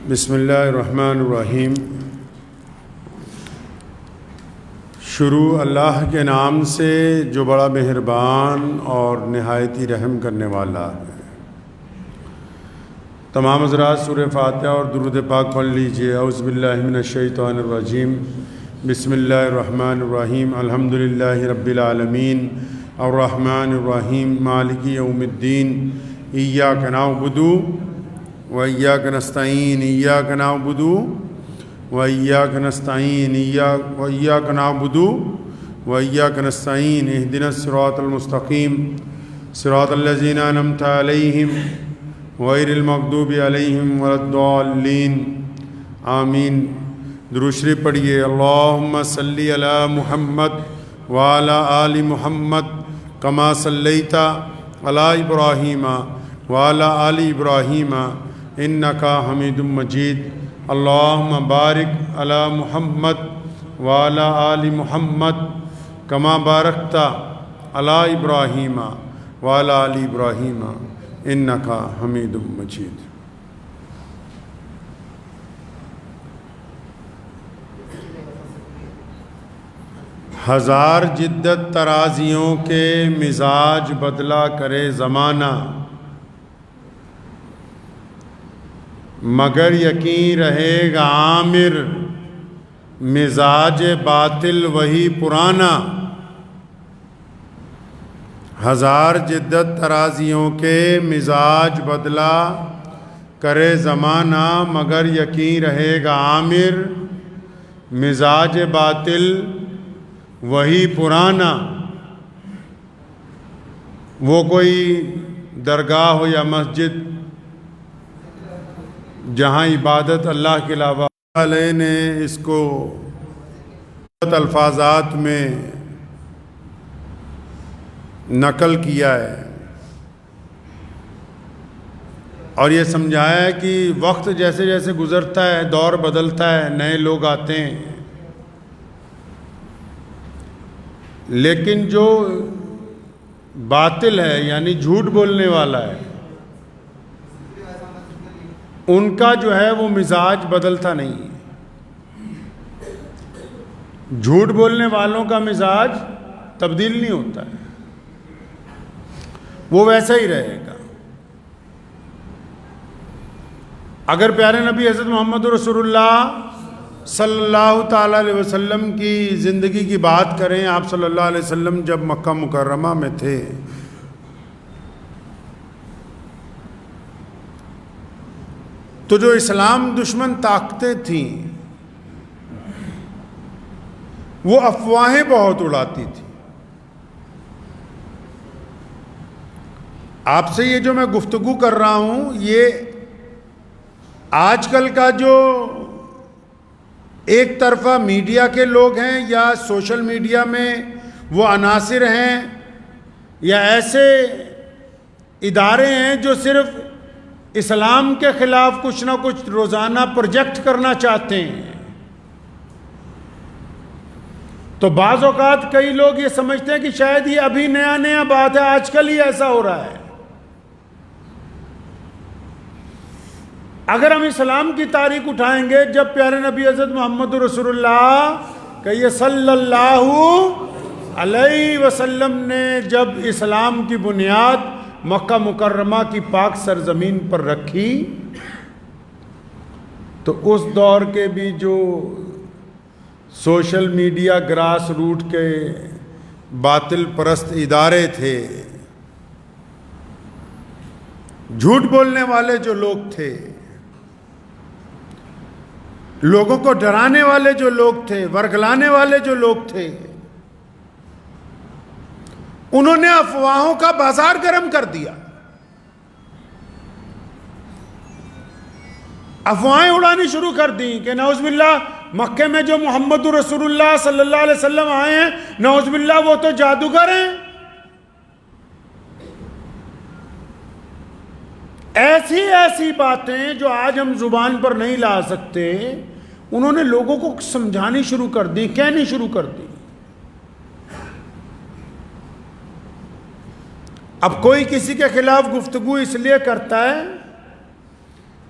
بسم اللہ الرحمن الرحیم۔ شروع اللہ کے نام سے جو بڑا مہربان اور نہایت ہی رحم کرنے والا ہے۔ تمام حضرات سورہ فاتحہ اور درود پاک پڑھ لیجئے۔ اعوذ باللہ من الشیطان الرجیم، بسم اللہ الرحمن الرحیم۔ الحمدللہ رب العالمین الرحمن الرحیم مالک یوم الدین، ایاک نعبد وإياك نستعين، إياك نعبد وإياك نستعين، وإياك نعبد وإياك نستعين، اهدنا الصراط المستقيم صراط الذين أنعمت عليهم غير المغضوب عليهم ولا الضالين، آمین۔ درود شریف پڑھیے۔ اللهم صل على محمد وعلى آل محمد كما صليت على إبراهيم وعلى آل إبراهيم إنك حميد مجيد۔ اللهم بارك على محمد وعلى آل محمد كما باركت على إبراهيم وعلى آل إبراهيم إنك حميد مجيد۔ ہزار جدت ترازیوں کے مزاج بدلا کرے زمانہ، مگر یقین رہے گا عامر مزاج باطل وہی پرانا۔ ہزار جدت ترازیوں کے مزاج بدلا کرے زمانہ، مگر یقین رہے گا عامر مزاج باطل وہی پرانا۔ وہ کوئی درگاہ ہو یا مسجد جہاں عبادت اللہ کے علاوہ علیہ نے اس کو الفاظات میں نقل کیا ہے اور یہ سمجھایا ہے کہ وقت جیسے جیسے گزرتا ہے، دور بدلتا ہے، نئے لوگ آتے ہیں، لیکن جو باطل ہے یعنی جھوٹ بولنے والا ہے، ان کا جو ہے وہ مزاج بدلتا نہیں ہے۔ جھوٹ بولنے والوں کا مزاج تبدیل نہیں ہوتا ہے، وہ ویسا ہی رہے گا۔ اگر پیارے نبی حضرت محمد رسول اللہ صلی اللہ تعالیٰ علیہ وسلم کی زندگی کی بات کریں، آپ صلی اللہ علیہ وسلم جب مکہ مکرمہ میں تھے تو جو اسلام دشمن طاقتیں تھیں وہ افواہیں بہت اڑاتی تھیں۔ آپ سے یہ جو میں گفتگو کر رہا ہوں، یہ آج کل کا جو ایک طرفہ میڈیا کے لوگ ہیں یا سوشل میڈیا میں وہ عناصر ہیں یا ایسے ادارے ہیں جو صرف اسلام کے خلاف کچھ نہ کچھ روزانہ پروجیکٹ کرنا چاہتے ہیں، تو بعض اوقات کئی لوگ یہ سمجھتے ہیں کہ شاید یہ ابھی نیا نیا بات ہے، آج کل ہی ایسا ہو رہا ہے۔ اگر ہم اسلام کی تاریخ اٹھائیں گے، جب پیارے نبی حضرت محمد رسول اللہ کہیے صلی اللہ علیہ وسلم نے جب اسلام کی بنیاد مکہ مکرمہ کی پاک سرزمین پر رکھی، تو اس دور کے بھی جو سوشل میڈیا گراس روٹ کے باطل پرست ادارے تھے، جھوٹ بولنے والے جو لوگ تھے، لوگوں کو ڈرانے والے جو لوگ تھے، ورگلانے والے جو لوگ تھے، انہوں نے افواہوں کا بازار گرم کر دیا، افواہیں اڑانی شروع کر دیں کہ نعوذ باللہ مکے میں جو محمد رسول اللہ صلی اللہ علیہ وسلم آئے ہیں، نعوذ باللہ وہ تو جادوگر ہیں۔ ایسی ایسی باتیں جو آج ہم زبان پر نہیں لا سکتے، انہوں نے لوگوں کو سمجھانی شروع کر دی، کہنی شروع کر دی۔ اب کوئی کسی کے خلاف گفتگو اس لیے کرتا ہے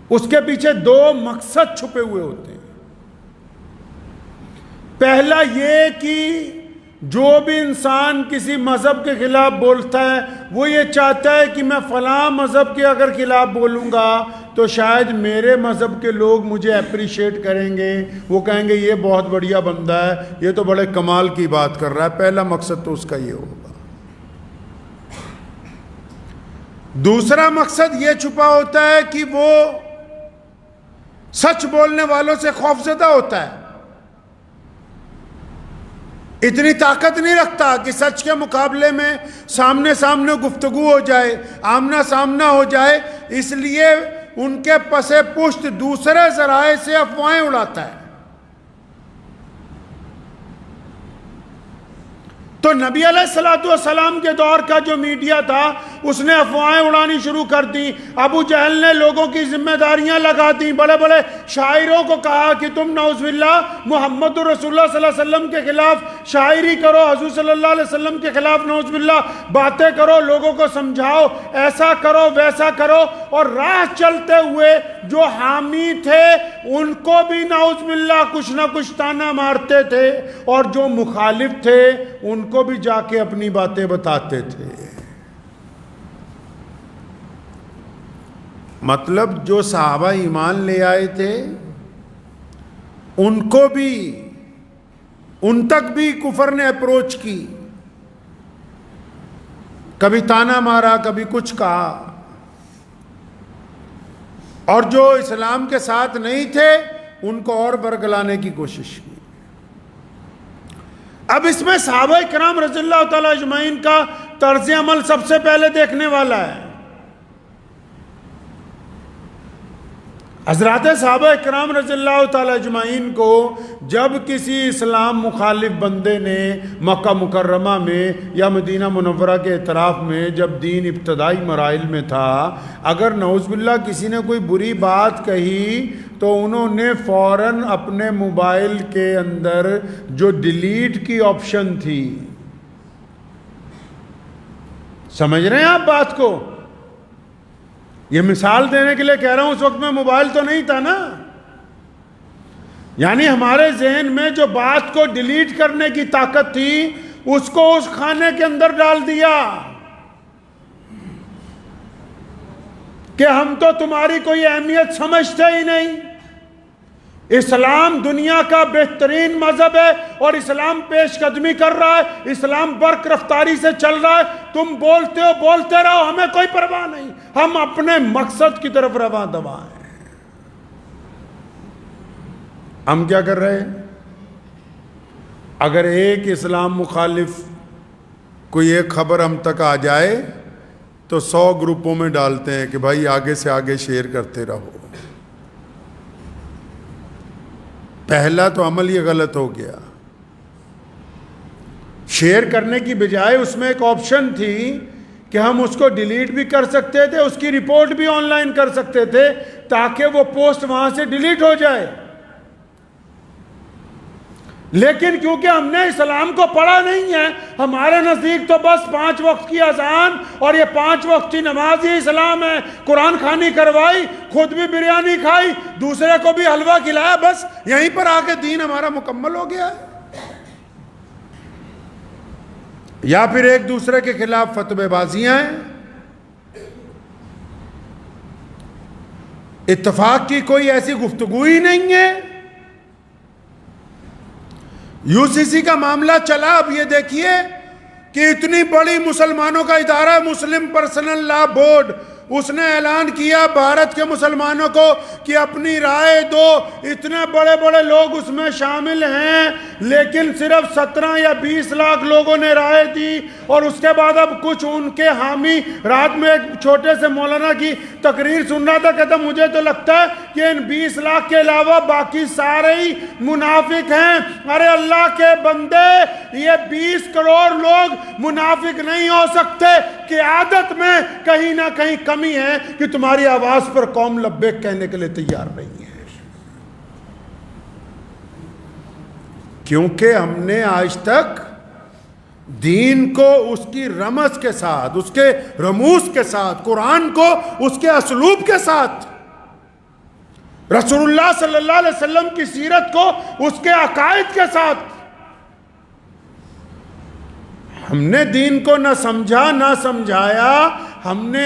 اس کے پیچھے دو مقصد چھپے ہوئے ہوتے ہیں. پہلا یہ کہ جو بھی انسان کسی مذہب کے خلاف بولتا ہے وہ یہ چاہتا ہے کہ میں فلاں مذہب کے اگر خلاف بولوں گا تو شاید میرے مذہب کے لوگ مجھے اپریشیٹ کریں گے, وہ کہیں گے یہ بہت بڑھیا بندہ ہے, یہ تو بڑے کمال کی بات کر رہا ہے. پہلا مقصد تو اس کا یہ ہوگا. دوسرا مقصد یہ چھپا ہوتا ہے کہ وہ سچ بولنے والوں سے خوفزدہ ہوتا ہے, اتنی طاقت نہیں رکھتا کہ سچ کے مقابلے میں سامنے سامنے گفتگو ہو جائے, آمنا سامنا ہو جائے, اس لیے ان کے پس پشت دوسرے ذرائع سے افواہیں اڑاتا ہے. تو نبی علیہ السلام کے دور کا جو میڈیا تھا اس نے افواہیں اڑانی شروع کر دی. ابو جہل نے لوگوں کی ذمہ داریاں لگا دیں, بڑے بڑے شاعروں کو کہا کہ تم نعوذ باللہ محمد رسول اللہ صلی اللہ علیہ وسلم کے خلاف شاعری کرو, حضور صلی اللہ علیہ وسلم کے خلاف نعوذ باللہ باتیں کرو, لوگوں کو سمجھاؤ, ایسا کرو ویسا کرو. اور راہ چلتے ہوئے جو حامی تھے ان کو بھی نعوذ باللہ کچھ نہ کچھ طعنہ مارتے تھے, اور جو مخالف تھے ان کو بھی جا کے اپنی باتیں بتاتے تھے. مطلب جو صحابہ ایمان لے آئے تھے ان کو بھی, ان تک بھی کفر نے اپروچ کی, کبھی طعنہ مارا, کبھی کچھ کہا, اور جو اسلام کے ساتھ نہیں تھے ان کو اور برگلانے کی کوشش کی. اب اس میں صحابہ کرام رضی اللہ تعالی اجمعین کا طرز عمل سب سے پہلے دیکھنے والا ہے. حضرات صحابہ کرام رضی اللہ تعالی اجمعین کو جب کسی اسلام مخالف بندے نے مکہ مکرمہ میں یا مدینہ منورہ کے اطراف میں جب دین ابتدائی مراحل میں تھا, اگر نعوذ باللہ کسی نے کوئی بری بات کہی تو انہوں نے فوراً اپنے موبائل کے اندر جو ڈیلیٹ کی آپشن تھی, سمجھ رہے ہیں آپ بات کو, یہ مثال دینے کے لیے کہہ رہا ہوں, اس وقت میں موبائل تو نہیں تھا نا, یعنی ہمارے ذہن میں جو بات کو ڈیلیٹ کرنے کی طاقت تھی اس کو اس خانے کے اندر ڈال دیا کہ ہم تو تمہاری کوئی اہمیت سمجھتے ہی نہیں. اسلام دنیا کا بہترین مذہب ہے اور اسلام پیش قدمی کر رہا ہے, اسلام برق رفتاری سے چل رہا ہے, تم بولتے ہو بولتے رہو, ہمیں کوئی پرواہ نہیں, ہم اپنے مقصد کی طرف رواں دواں ہیں. ہم کیا کر رہے ہیں؟ اگر ایک اسلام مخالف کوئی ایک خبر ہم تک آ جائے تو 100 گروپوں میں ڈالتے ہیں کہ بھائی آگے سے آگے شیئر کرتے رہو. پہلا تو عمل یہ غلط ہو گیا. شیئر کرنے کی بجائے اس میں ایک آپشن تھی کہ ہم اس کو ڈیلیٹ بھی کر سکتے تھے, اس کی رپورٹ بھی آن لائن کر سکتے تھے تاکہ وہ پوسٹ وہاں سے ڈیلیٹ ہو جائے. لیکن کیونکہ ہم نے اسلام کو پڑھا نہیں ہے, ہمارے نزدیک تو بس 5 وقت کی اذان اور یہ 5 وقت کی نماز ہی اسلام ہے. قرآن خوانی کروائی, خود بھی بریانی کھائی, دوسرے کو بھی حلوہ کھلایا, بس یہیں پر آ کے دین ہمارا مکمل ہو گیا ہے. یا پھر ایک دوسرے کے خلاف فتوے بازیاں ہیں, اتفاق کی کوئی ایسی گفتگو ہی نہیں ہے. یو سی سی کا معاملہ چلا, اب یہ دیکھیے کہ اتنی بڑی مسلمانوں کا ادارہ مسلم پرسنل لا بورڈ, اس نے اعلان کیا بھارت کے مسلمانوں کو کہ اپنی رائے دو. اتنے بڑے بڑے لوگ اس میں شامل ہیں, لیکن صرف 17 یا 20 لاکھ لوگوں نے رائے دی. اور اس کے بعد اب کچھ ان کے حامی, رات میں ایک چھوٹے سے مولانا کی تقریر سن رہا تھا, کہتا مجھے تو لگتا ہے کہ ان 20 لاکھ کے علاوہ باقی سارے ہی منافق ہیں. ارے اللہ کے بندے, یہ 20 کروڑ لوگ منافق نہیں ہو سکتے. قیادت میں کہیں نہ کہیں کمی ہے کہ تمہاری آواز پر قوم لبیک کہنے کے لیے تیار نہیں ہے. کیونکہ ہم نے آج تک دین کو اس کی رمز کے ساتھ, اس کے رموز کے ساتھ, قرآن کو اس کے اسلوب کے ساتھ رسول اللہ صلی اللہ علیہ وسلم کی سیرت کو اس کے عقائد کے ساتھ. ہم نے دین کو نہ سمجھا نہ سمجھایا، ہم نے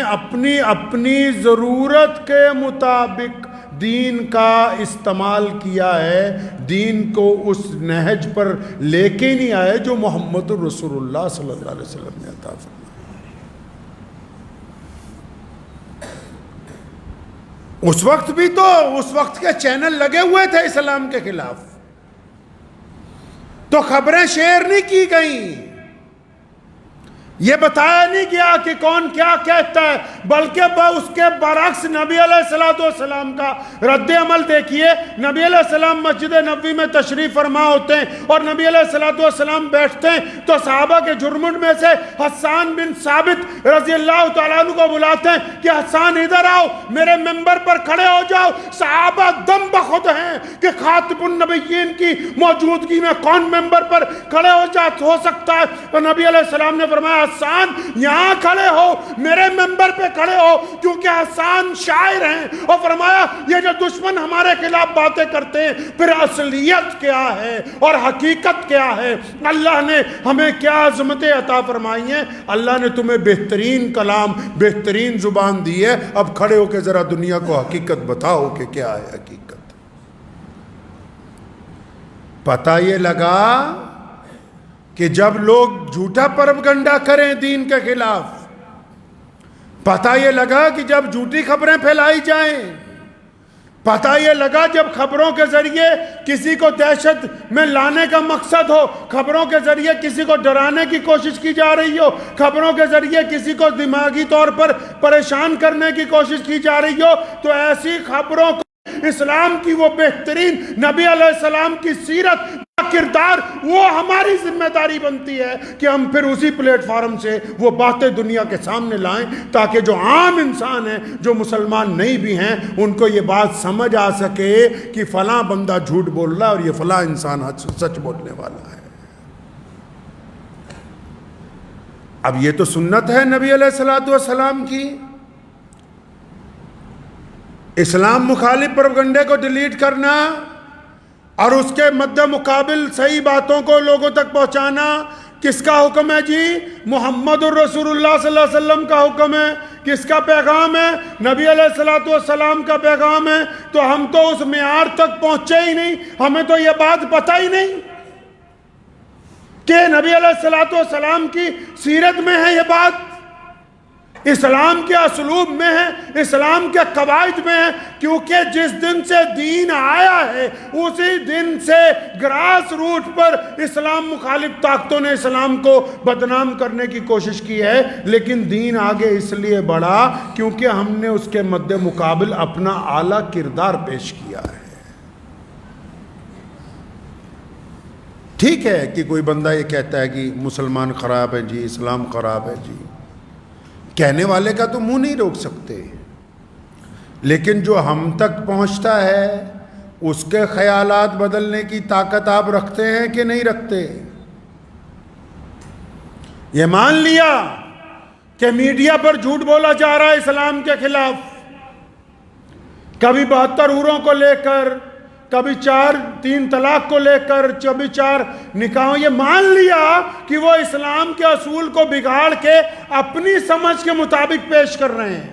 اپنی ضرورت کے مطابق دین کا استعمال کیا ہے. دین کو اس نہج پر لے کے نہیں آئے جو محمد الرسول اللہ صلی اللہ علیہ وسلم نے عطا فرمایا. اس وقت بھی تو اس وقت کے چینل لگے ہوئے تھے اسلام کے خلاف، تو خبریں شیئر نہیں کی گئیں، یہ بتایا نہیں گیا کہ کون کیا کہتا ہے، بلکہ اس کے برعکس نبی علیہ السلام کا رد عمل دیکھیے. نبی علیہ السلام مسجد نبوی میں تشریف فرما ہوتے ہیں اور نبی علیہ السلام بیٹھتے ہیں تو صحابہ کے جرمنڈ میں سے حسان بن ثابت رضی اللہ تعالیٰ عنہ کو بلاتے ہیں کہ حسان ادھر آؤ، میرے ممبر پر کھڑے ہو جاؤ. صحابہ دم بخود ہیں کہ خاتم النبیین کی موجودگی میں کون ممبر پر کھڑے ہو سکتا ہے. تو نبی علیہ السلام نے فرمایا حسان یہاں کھڑے ہو، میرے ممبر پہ کھڑے ہو، کیونکہ حسان شاعر ہیں. اور فرمایا یہ جو دشمن ہمارے خلاف باتیں کرتے ہیں پھر اصلیت کیا ہے اور حقیقت کیا ہے. اللہ نے ہمیں کیا عظمتیں عطا فرمائی ہیں. اللہ نے تمہیں بہترین کلام، بہترین زبان دی ہے. اب کھڑے ہو کے ذرا دنیا کو حقیقت بتاؤ کہ کیا ہے حقیقت. پتہ یہ لگا کہ جب لوگ جھوٹا پروپیگنڈا کریں دین کے خلاف، پتہ یہ لگا کہ جب جھوٹی خبریں پھیلائی جائیں، پتہ یہ لگا جب خبروں کے ذریعے کسی کو دہشت میں لانے کا مقصد ہو، خبروں کے ذریعے کسی کو ڈرانے کی کوشش کی جا رہی ہو، خبروں کے ذریعے کسی کو دماغی طور پر پریشان کرنے کی کوشش کی جا رہی ہو، تو ایسی خبروں کو اسلام کی وہ بہترین نبی علیہ السلام کی سیرت کردار، وہ ہماری ذمہ داری بنتی ہے کہ ہم پھر اسی پلیٹ فارم سے وہ باتیں دنیا کے سامنے لائیں تاکہ جو عام انسان ہیں، جو مسلمان نہیں بھی ہیں، ان کو یہ بات سمجھ آ سکے کہ فلاں بندہ جھوٹ بول رہا ہے اور یہ فلاں انسان سچ بولنے والا ہے. اب یہ تو سنت ہے نبی علیہ السلام کی. اسلام مخالف پروپیگنڈے کو ڈیلیٹ کرنا اور اس کے مد مقابل صحیح باتوں کو لوگوں تک پہنچانا کس کا حکم ہے جی؟ محمد الرسول اللہ صلی اللہ علیہ وسلم کا حکم ہے. کس کا پیغام ہے؟ نبی علیہ السلام کا پیغام ہے. تو ہم تو اس معیار تک پہنچے ہی نہیں، ہمیں تو یہ بات پتہ ہی نہیں کہ نبی علیہ السلام کی سیرت میں ہے یہ بات، اسلام کے اسلوب میں ہے، اسلام کے قواعد میں ہے. کیونکہ جس دن سے دین آیا ہے اسی دن سے گراس روٹ پر اسلام مخالف طاقتوں نے اسلام کو بدنام کرنے کی کوشش کی ہے. لیکن دین آگے اس لیے بڑھا کیونکہ ہم نے اس کے مد مقابل اپنا اعلیٰ کردار پیش کیا ہے. ٹھیک ہے کہ کوئی بندہ یہ کہتا ہے کہ مسلمان خراب ہے جی، اسلام خراب ہے جی، کہنے والے کا تو منہ نہیں روک سکتے، لیکن جو ہم تک پہنچتا ہے اس کے خیالات بدلنے کی طاقت آپ رکھتے ہیں کہ نہیں رکھتے؟ یہ مان لیا کہ میڈیا پر جھوٹ بولا جا رہا ہے اسلام کے خلاف، کبھی 72 حوروں کو لے کر، کبھی 3 طلاق کو لے کر، کبھی 4 نکاحوں، یہ مان لیا کہ وہ اسلام کے اصول کو بگاڑ کے اپنی سمجھ کے مطابق پیش کر رہے ہیں.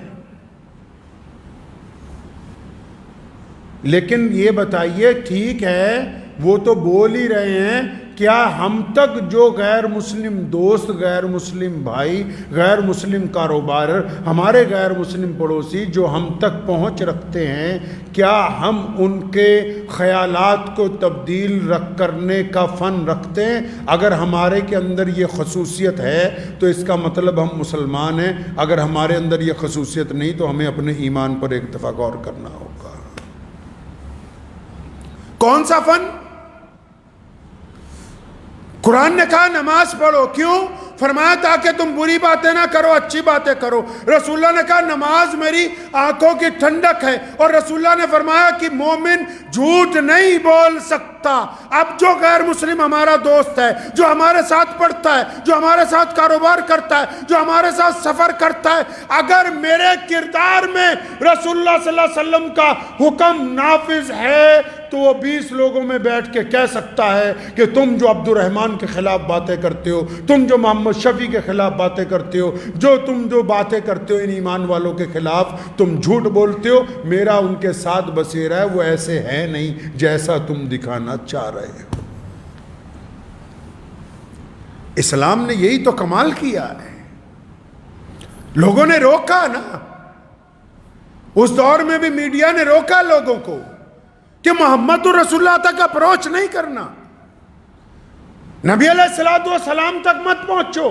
لیکن یہ بتائیے ٹھیک ہے وہ تو بول ہی رہے ہیں، کیا ہم تک جو غیر مسلم دوست، غیر مسلم بھائی، غیر مسلم کاروبار، ہمارے غیر مسلم پڑوسی جو ہم تک پہنچ رکھتے ہیں، کیا ہم ان کے خیالات کو تبدیل کرنے کا فن رکھتے ہیں؟ اگر ہمارے کے اندر یہ خصوصیت ہے تو اس کا مطلب ہم مسلمان ہیں. اگر ہمارے اندر یہ خصوصیت نہیں تو ہمیں اپنے ایمان پر ایک دفعہ غور کرنا ہوگا. کون سا فن؟ قرآن نے کہا نماز پڑھو، کیوں؟ فرمایا تاکہ تم بری باتیں نہ کرو، اچھی باتیں کرو۔ رسول اللہ نے کہا نماز میری آنکھوں کی ٹھنڈک ہے، اور رسول اللہ نے فرمایا کہ مومن جھوٹ نہیں بول سکتا۔ اب جو غیر مسلم ہمارا دوست ہے، جو ہمارے ساتھ پڑھتا ہے، جو ہمارے ساتھ کاروبار کرتا ہے، جو ہمارے ساتھ سفر کرتا ہے، اگر میرے کردار میں رسول اللہ صلی اللہ علیہ وسلم کا حکم نافذ ہے تو وہ 20 لوگوں میں بیٹھ کے کہہ سکتا ہے کہ تم جو عبد الرحمن کے خلاف باتیں کرتے ہو، تم جو محمد شفیع کے خلاف باتیں کرتے ہو، تم جو باتیں کرتے ہو ان ایمان والوں کے خلاف، تم جھوٹ بولتے ہو، میرا ان کے ساتھ بسیرا ہے، وہ ایسے ہے نہیں جیسا تم دکھانا چاہ رہے ہو۔ اسلام نے یہی تو کمال کیا ہے، لوگوں نے روکا نا، اس دور میں بھی میڈیا نے روکا لوگوں کو کہ محمد رسول اللہ تک اپروچ نہیں کرنا، نبی علیہ السلام تک مت پہنچو،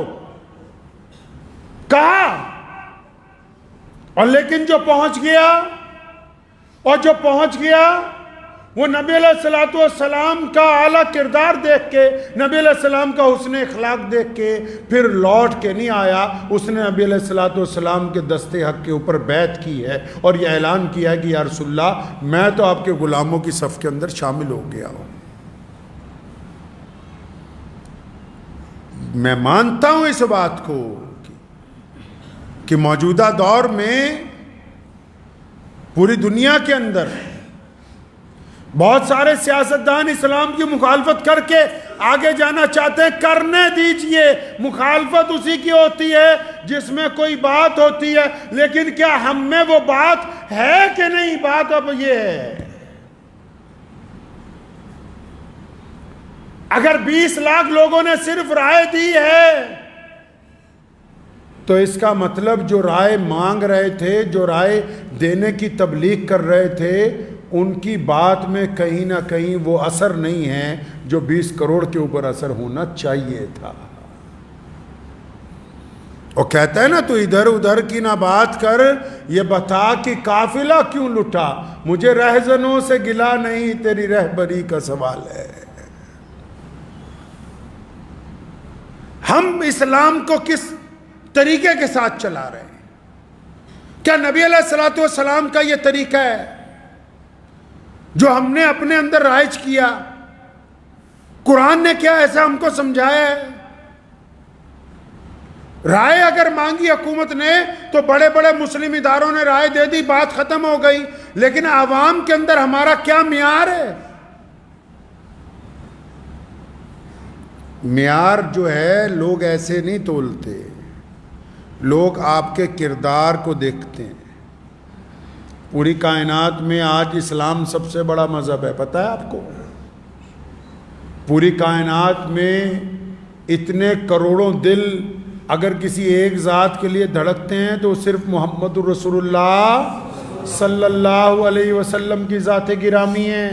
کہا، اور لیکن جو پہنچ گیا وہ نبی علیہ السلام کا اعلیٰ کردار دیکھ کے، نبی علیہ السلام کا حسن اخلاق دیکھ کے پھر لوٹ کے نہیں آیا، اس نے نبی علیہ السلام کے دستے حق کے اوپر بیعت کی ہے اور یہ اعلان کیا ہے کہ یا رسول اللہ میں تو آپ کے غلاموں کی صف کے اندر شامل ہو گیا ہوں۔ میں مانتا ہوں اس بات کو کہ موجودہ دور میں پوری دنیا کے اندر بہت سارے سیاستدان اسلام کی مخالفت کر کے آگے جانا چاہتے ہیں، کرنے دیجئے، مخالفت اسی کی ہوتی ہے جس میں کوئی بات ہوتی ہے، لیکن کیا ہم میں وہ بات ہے کہ نہیں؟ بات اب یہ ہے، اگر 20 لاکھ لوگوں نے صرف رائے دی ہے تو اس کا مطلب جو رائے مانگ رہے تھے، جو رائے دینے کی تبلیغ کر رہے تھے، ان کی بات میں کہیں نہ کہیں وہ اثر نہیں ہے جو 20 کروڑ کے اوپر اثر ہونا چاہیے تھا۔ وہ کہتا ہے نا تو ادھر ادھر کی نہ بات کر، یہ بتا کہ قافلہ کیوں لٹا، مجھے رہزنوں سے گلا نہیں، تیری رہبری کا سوال ہے۔ ہم اسلام کو کس طریقے کے ساتھ چلا رہے ہیں؟ کیا نبی علیہ السلام کا یہ طریقہ ہے جو ہم نے اپنے اندر رائج کیا؟ قرآن نے کیا ایسا ہم کو سمجھایا ہے؟ رائے اگر مانگی حکومت نے تو بڑے بڑے مسلم اداروں نے رائے دے دی، بات ختم ہو گئی، لیکن عوام کے اندر ہمارا کیا معیار ہے؟ معیار جو ہے لوگ ایسے نہیں تولتے، لوگ آپ کے کردار کو دیکھتے ہیں۔ پوری کائنات میں آج اسلام سب سے بڑا مذہب ہے، پتہ ہے آپ کو؟ پوری کائنات میں اتنے کروڑوں دل اگر کسی ایک ذات کے لیے دھڑکتے ہیں تو صرف محمد رسول اللہ صلی اللہ علیہ وسلم کی ذات گرامی ہے۔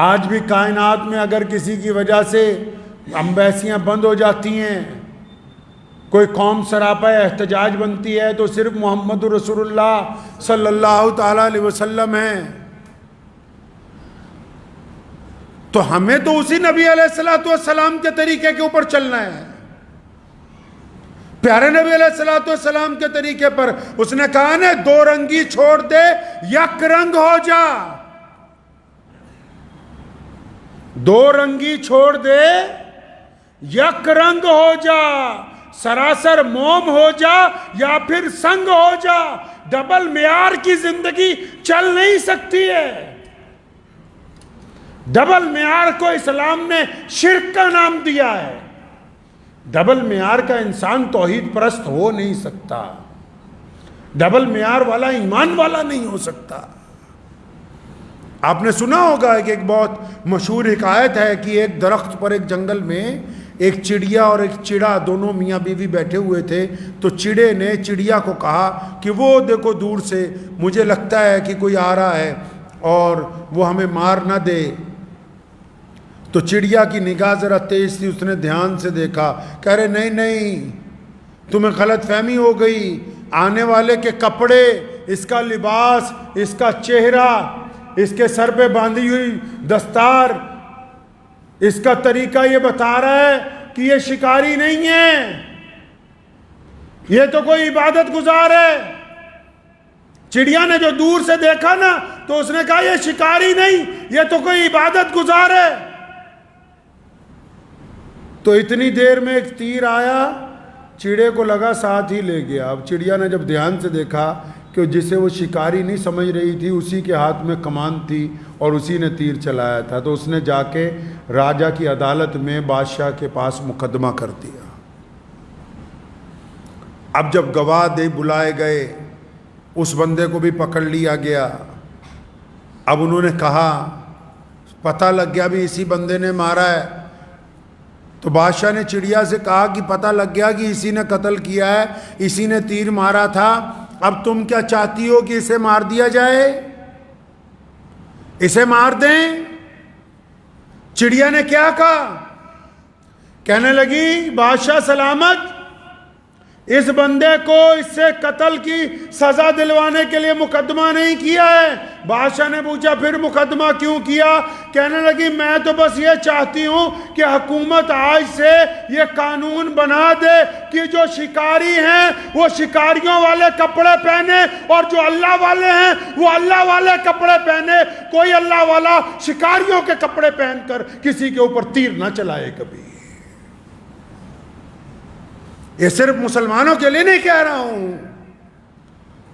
آج بھی کائنات میں اگر کسی کی وجہ سے امبیسیاں بند ہو جاتی ہیں، کوئی قوم سراپا احتجاج بنتی ہے تو صرف محمد رسول اللہ صلی اللہ تعالیٰ علیہ وسلم ہے۔ تو ہمیں تو اسی نبی علیہ السلام کے طریقے کے اوپر چلنا ہے، پیارے نبی علیہ السلام کے طریقے پر۔ اس نے کہا نا دو رنگی چھوڑ دے یک رنگ ہو جا، دو رنگی چھوڑ دے یک رنگ ہو جا، سراسر موم ہو جا یا پھر سنگ ہو جا، ڈبل معیار کی زندگی چل نہیں سکتی ہے۔ ڈبل معیار کو اسلام نے شرک کا نام دیا ہے۔ ڈبل معیار کا انسان توحید پرست ہو نہیں سکتا، ڈبل معیار والا ایمان والا نہیں ہو سکتا۔ آپ نے سنا ہوگا کہ ایک بہت مشہور حکایت ہے کہ ایک درخت پر ایک جنگل میں ایک چڑیا اور ایک چڑا دونوں میاں بیوی بیٹھے ہوئے تھے، تو چڑے نے چڑیا کو کہا کہ وہ دیکھو دور سے مجھے لگتا ہے کہ کوئی آ رہا ہے اور وہ ہمیں مار نہ دے۔ تو چڑیا کی نگاہ ذرا تیز تھی، اس نے دھیان سے دیکھا، کہہ رہے نہیں نہیں تمہیں غلط فہمی ہو گئی، آنے والے کے کپڑے، اس کا لباس، اس کا چہرہ، اس کے سر پہ باندھی ہوئی دستار، اس کا طریقہ یہ بتا رہا ہے کہ یہ شکاری نہیں ہے، یہ تو کوئی عبادت گزار ہے۔ چڑیا نے جو دور سے دیکھا نا تو اس نے کہا یہ شکاری نہیں، یہ تو کوئی عبادت گزار ہے۔ تو اتنی دیر میں ایک تیر آیا، چڑے کو لگا، ساتھ ہی لے گیا۔ اب چڑیا نے جب دھیان سے دیکھا کہ جسے وہ شکاری نہیں سمجھ رہی تھی اسی کے ہاتھ میں کمان تھی اور اسی نے تیر چلایا تھا، تو اس نے جا کے راجا کی عدالت میں بادشاہ کے پاس مقدمہ کر دیا۔ اب جب گواہ دے بلائے گئے، اس بندے کو بھی پکڑ لیا گیا۔ اب انہوں نے کہا، پتہ لگ گیا بھی اسی بندے نے مارا ہے، تو بادشاہ نے چڑیا سے کہا کہ پتہ لگ گیا کہ اسی نے قتل کیا ہے، اسی نے تیر مارا تھا، اب تم کیا چاہتی ہو کہ اسے مار دیا جائے، اسے مار دیں؟ چڑیا نے کیا کہا؟ کہنے لگی بادشاہ سلامت، اس بندے کو اس سے قتل کی سزا دلوانے کے لیے مقدمہ نہیں کیا ہے۔ بادشاہ نے پوچھا پھر مقدمہ کیوں کیا؟ کہنے لگی میں تو بس یہ چاہتی ہوں کہ حکومت آج سے یہ قانون بنا دے کہ جو شکاری ہیں وہ شکاریوں والے کپڑے پہنے اور جو اللہ والے ہیں وہ اللہ والے کپڑے پہنے، کوئی اللہ والا شکاریوں کے کپڑے پہن کر کسی کے اوپر تیر نہ چلائے کبھی۔ یہ صرف مسلمانوں کے لیے نہیں کہہ رہا ہوں،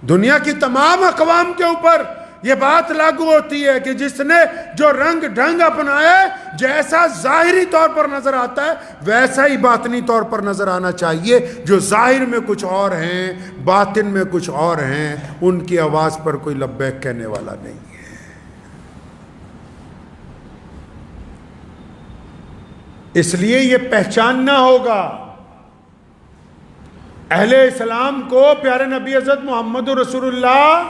دنیا کی تمام اقوام کے اوپر یہ بات لاگو ہوتی ہے کہ جس نے جو رنگ ڈھنگ اپنایا ہے، جیسا ظاہری طور پر نظر آتا ہے ویسا ہی باطنی طور پر نظر آنا چاہیے۔ جو ظاہر میں کچھ اور ہیں، باطن میں کچھ اور ہیں، ان کی آواز پر کوئی لبیک کہنے والا نہیں ہے۔ اس لیے یہ پہچاننا ہوگا، اہل اسلام کو پیارے نبی حضرت محمد رسول اللہ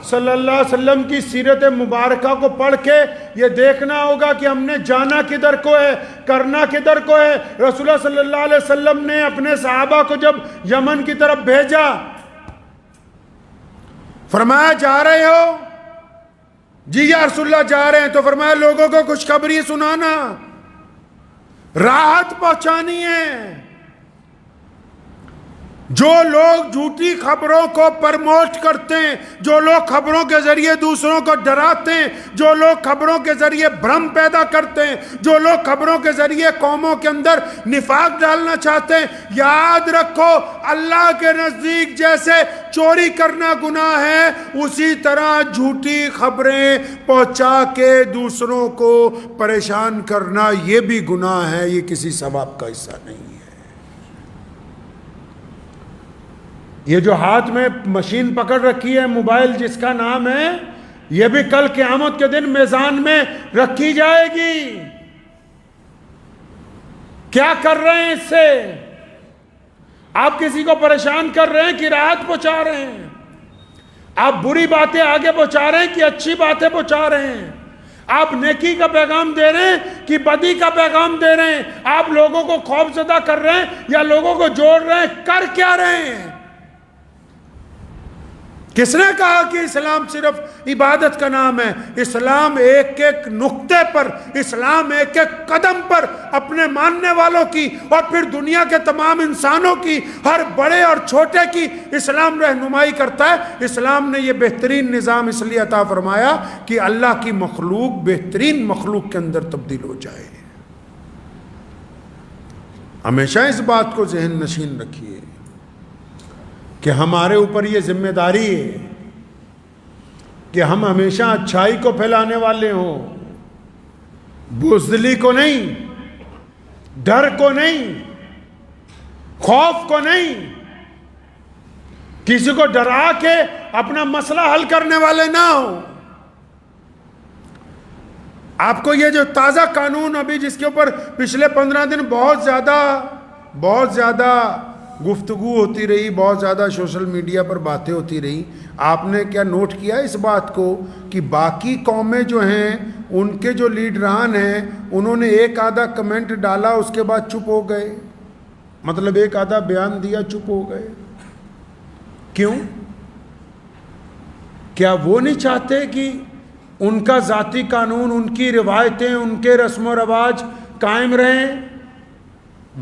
صلی اللہ علیہ وسلم کی سیرت مبارکہ کو پڑھ کے یہ دیکھنا ہوگا کہ ہم نے جانا کدھر کو ہے، کرنا کدھر کو ہے۔ رسول اللہ صلی اللہ علیہ وسلم نے اپنے صحابہ کو جب یمن کی طرف بھیجا، فرمایا جا رہے ہو؟ جی یا رسول اللہ جا رہے ہیں۔ تو فرمایا لوگوں کو خوشخبری سنانا، راحت پہنچانی ہے۔ جو لوگ جھوٹی خبروں کو پرموٹ کرتے ہیں، جو لوگ خبروں کے ذریعے دوسروں کو ڈراتے ہیں، جو لوگ خبروں کے ذریعے بھرم پیدا کرتے ہیں، جو لوگ خبروں کے ذریعے قوموں کے اندر نفاق ڈالنا چاہتے ہیں، یاد رکھو اللہ کے نزدیک جیسے چوری کرنا گناہ ہے، اسی طرح جھوٹی خبریں پہنچا کے دوسروں کو پریشان کرنا یہ بھی گناہ ہے، یہ کسی ثواب کا حصہ نہیں ہے۔ یہ جو ہاتھ میں مشین پکڑ رکھی ہے موبائل جس کا نام ہے، یہ بھی کل قیامت کے دن میزان میں رکھی جائے گی۔ کیا کر رہے ہیں اس سے؟ آپ کسی کو پریشان کر رہے ہیں کہ راحت پہنچا رہے ہیں؟ آپ بری باتیں آگے پہنچا رہے ہیں کہ اچھی باتیں پہنچا رہے ہیں؟ آپ نیکی کا پیغام دے رہے ہیں کہ بدی کا پیغام دے رہے ہیں؟ آپ لوگوں کو خوف زدہ کر رہے ہیں یا لوگوں کو جوڑ رہے ہیں؟ کر کیا رہے ہیں؟ کس نے کہا کہ اسلام صرف عبادت کا نام ہے؟ اسلام ایک ایک نقطے پر، اسلام ایک ایک قدم پر اپنے ماننے والوں کی اور پھر دنیا کے تمام انسانوں کی، ہر بڑے اور چھوٹے کی اسلام رہنمائی کرتا ہے۔ اسلام نے یہ بہترین نظام اس لیے عطا فرمایا کہ اللہ کی مخلوق بہترین مخلوق کے اندر تبدیل ہو جائے۔ ہمیشہ اس بات کو ذہن نشین رکھیے کہ ہمارے اوپر یہ ذمہ داری ہے کہ ہم ہمیشہ اچھائی کو پھیلانے والے ہوں، بزدلی کو نہیں، ڈر کو نہیں، خوف کو نہیں، کسی کو ڈرا کے اپنا مسئلہ حل کرنے والے نہ ہوں۔ آپ کو یہ جو تازہ قانون ابھی جس کے اوپر پچھلے 15 دن بہت زیادہ گفتگو ہوتی رہی، بہت زیادہ سوشل میڈیا پر باتیں ہوتی رہی، آپ نے کیا نوٹ کیا اس بات کو کہ باقی قومیں جو ہیں ان کے جو لیڈران ہیں انہوں نے ایک آدھا کمنٹ ڈالا اس کے بعد چپ ہو گئے، مطلب ایک آدھا بیان دیا چپ ہو گئے؟ کیوں؟ کیا وہ نہیں چاہتے کہ ان کا ذاتی قانون، ان کی روایتیں، ان کے رسم و رواج قائم رہیں،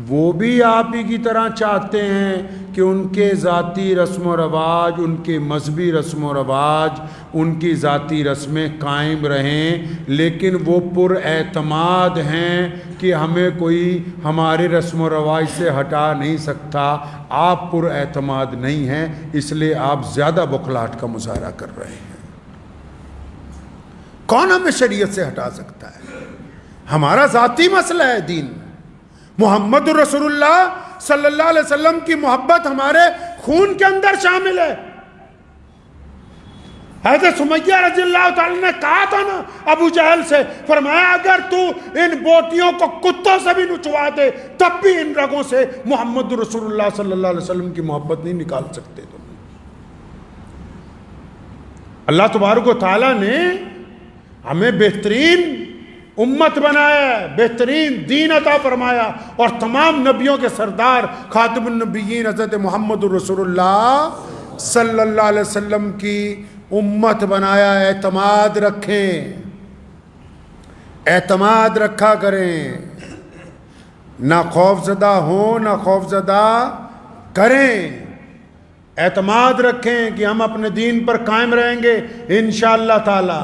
وہ بھی آپ ہی کی طرح چاہتے ہیں کہ ان کے ذاتی رسم و رواج، ان کے مذہبی رسم و رواج، ان کی ذاتی رسمیں قائم رہیں، لیکن وہ پر اعتماد ہیں کہ ہمیں کوئی ہمارے رسم و رواج سے ہٹا نہیں سکتا۔ آپ پر اعتماد نہیں ہیں، اس لیے آپ زیادہ بخلاہٹ کا مظاہرہ کر رہے ہیں۔ کون ہمیں شریعت سے ہٹا سکتا ہے؟ ہمارا ذاتی مسئلہ ہے دین۔ محمد رسول اللہ صلی اللہ علیہ وسلم کی محبت ہمارے خون کے اندر شامل ہے۔ حضرت سمیہ رضی اللہ تعالی نے کہا تھا نا ابو جہل سے، فرمایا اگر تو ان بوٹیوں کو کتوں سے بھی نچوا دے تب بھی ان رگوں سے محمد رسول اللہ صلی اللہ علیہ وسلم کی محبت نہیں نکال سکتے تم۔ اللہ تبارک و تعالیٰ نے ہمیں بہترین امت بنایا ہے، بہترین دین عطا فرمایا، اور تمام نبیوں کے سردار خاتم النبیین حضرت محمد رسول اللہ صلی اللہ علیہ وسلم کی امت بنایا۔ اعتماد رکھیں، اعتماد رکھا کریں، نہ خوف زدہ ہوں نہ خوف زدہ کریں۔ اعتماد رکھیں کہ ہم اپنے دین پر قائم رہیں گے انشاءاللہ تعالی۔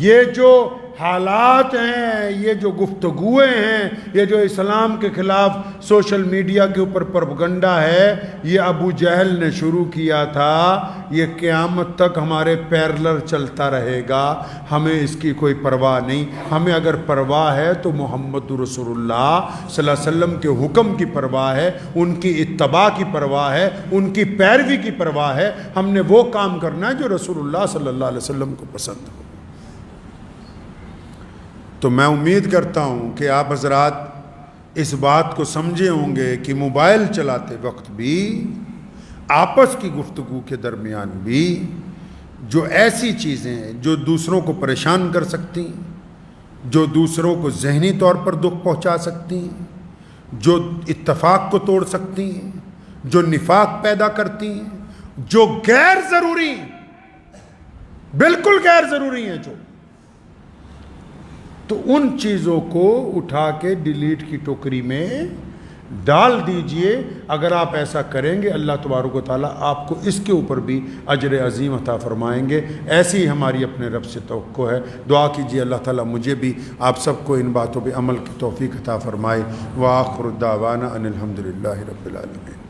یہ جو حالات ہیں، یہ جو گفتگویں ہیں، یہ جو اسلام کے خلاف سوشل میڈیا کے اوپر پروپیگنڈا ہے، یہ ابو جہل نے شروع کیا تھا، یہ قیامت تک ہمارے پیرلر چلتا رہے گا۔ ہمیں اس کی کوئی پرواہ نہیں۔ ہمیں اگر پرواہ ہے تو محمد رسول اللہ صلی اللہ علیہ وسلم کے حکم کی پرواہ ہے، ان کی اتباع کی پرواہ ہے، ان کی پیروی کی پرواہ ہے۔ ہم نے وہ کام کرنا ہے جو رسول اللہ صلی اللہ علیہ وسلم کو پسند ہو۔ تو میں امید کرتا ہوں کہ آپ حضرات اس بات کو سمجھے ہوں گے کہ موبائل چلاتے وقت بھی، آپس کی گفتگو کے درمیان بھی، جو ایسی چیزیں جو دوسروں کو پریشان کر سکتی، جو دوسروں کو ذہنی طور پر دکھ پہنچا سکتی، جو اتفاق کو توڑ سکتی، جو نفاق پیدا کرتی، جو غیر ضروری، بالکل غیر ضروری ہیں، جو تو ان چیزوں کو اٹھا کے ڈیلیٹ کی ٹوکری میں ڈال دیجئے۔ اگر آپ ایسا کریں گے اللہ تبارک و تعالیٰ آپ کو اس کے اوپر بھی اجر عظیم عطا فرمائیں گے۔ ایسی ہی ہماری اپنے رب سے توقع ہے۔ دعا کیجئے اللہ تعالیٰ مجھے بھی آپ سب کو ان باتوں پہ عمل کی توفیق عطا فرمائے۔ وآخر دعوانا ان الحمدللہ رب العالمین۔